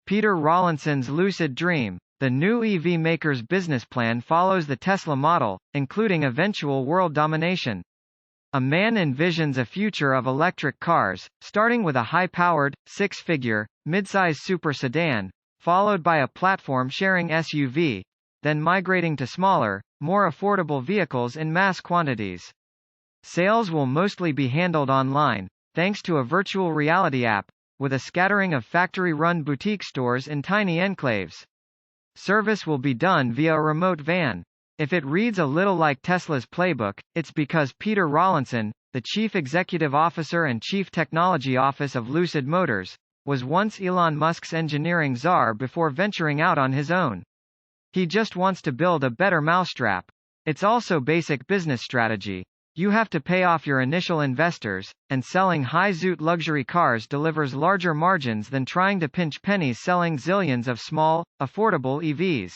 Peter Rawlinson's lucid dream. The new EV maker's business plan follows the Tesla model, including eventual world domination. A man envisions a future of electric cars, starting with a high-powered, six-figure, midsize super sedan, followed by a platform-sharing SUV, then migrating to smaller, more affordable vehicles in mass quantities. Sales will mostly be handled online, thanks to a virtual reality app, with a scattering of factory-run boutique stores in tiny enclaves. Service will be done via a remote van. If it reads a little like Tesla's playbook, it's because Peter Rawlinson, the Chief Executive Officer and Chief Technology Officer of Lucid Motors, was once Elon Musk's engineering czar before venturing out on his own. He just wants to build a better mousetrap. It's also basic business strategy. You have to pay off your initial investors, and selling high-zoot luxury cars delivers larger margins than trying to pinch pennies selling zillions of small, affordable EVs.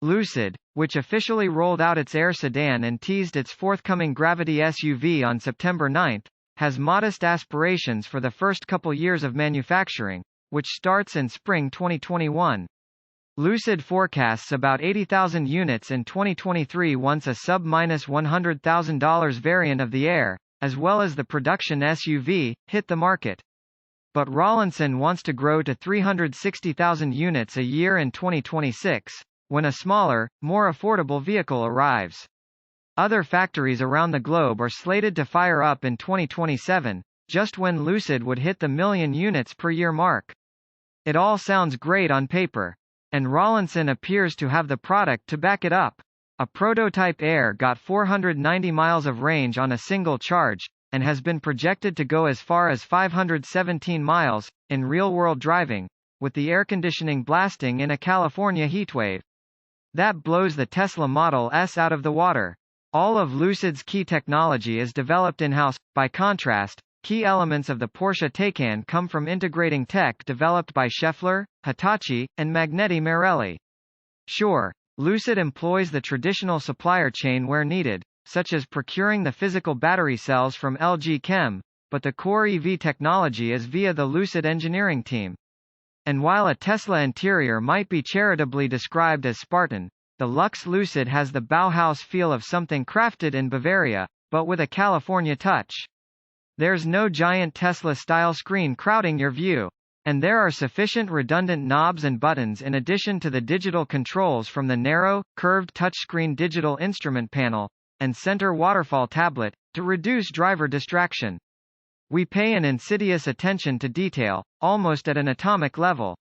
Lucid, which officially rolled out its Air sedan and teased its forthcoming Gravity SUV on September 9, has modest aspirations for the first couple years of manufacturing, which starts in spring 2021. Lucid forecasts about 80,000 units in 2023 once a sub-$100,000 variant of the Air, as well as the production SUV, hit the market. But Rawlinson wants to grow to 360,000 units a year in 2026, when a smaller, more affordable vehicle arrives. Other factories around the globe are slated to fire up in 2027, just when Lucid would hit the million units per year mark. It all sounds great on paper. And Rawlinson appears to have the product to back it up. A prototype Air got 490 miles of range on a single charge, and has been projected to go as far as 517 miles, in real-world driving, with the air conditioning blasting in a California heatwave. That blows the Tesla Model S out of the water. All of Lucid's key technology is developed in-house. By contrast, key elements of the Porsche Taycan come from integrating tech developed by Schaeffler, Hitachi, and Magneti Marelli. Sure, Lucid employs the traditional supplier chain where needed, such as procuring the physical battery cells from LG Chem, but the core EV technology is via the Lucid engineering team. And while a Tesla interior might be charitably described as Spartan, the Lux Lucid has the Bauhaus feel of something crafted in Bavaria, but with a California touch. There's no giant Tesla-style screen crowding your view. And there are sufficient redundant knobs and buttons in addition to the digital controls from the narrow, curved touchscreen digital instrument panel, and center waterfall tablet, to reduce driver distraction. We pay an insidious attention to detail, almost at an atomic level.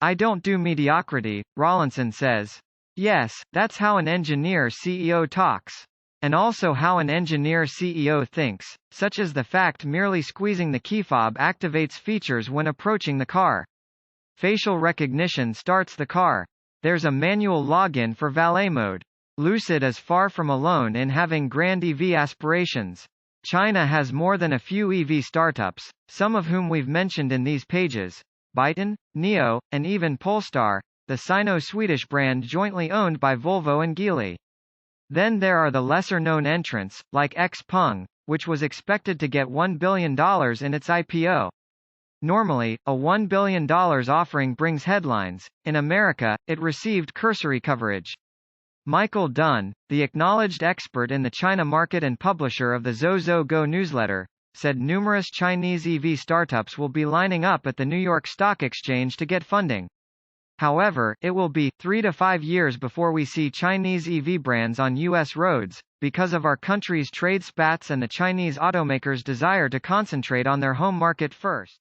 I don't do mediocrity, Rawlinson says. Yes, that's how an engineer CEO talks. And also how an engineer CEO thinks, such as the fact merely squeezing the key fob activates features when approaching the car. Facial recognition starts the car. There's a manual login for valet mode. Lucid is far from alone in having grand EV aspirations. China has more than a few EV startups, some of whom we've mentioned in these pages: Byton, NIO, and even Polestar, the Sino-Swedish brand jointly owned by Volvo and Geely. Then there are the lesser-known entrants, like XPeng, which was expected to get $1 billion in its IPO. Normally, a $1 billion offering brings headlines. In America, it received cursory coverage. Michael Dunn, the acknowledged expert in the China market and publisher of the Zhou Go newsletter, said numerous Chinese EV startups will be lining up at the New York Stock Exchange to get funding. However, it will be 3 to 5 years before we see Chinese EV brands on U.S. roads, because of our country's trade spats and the Chinese automakers' desire to concentrate on their home market first.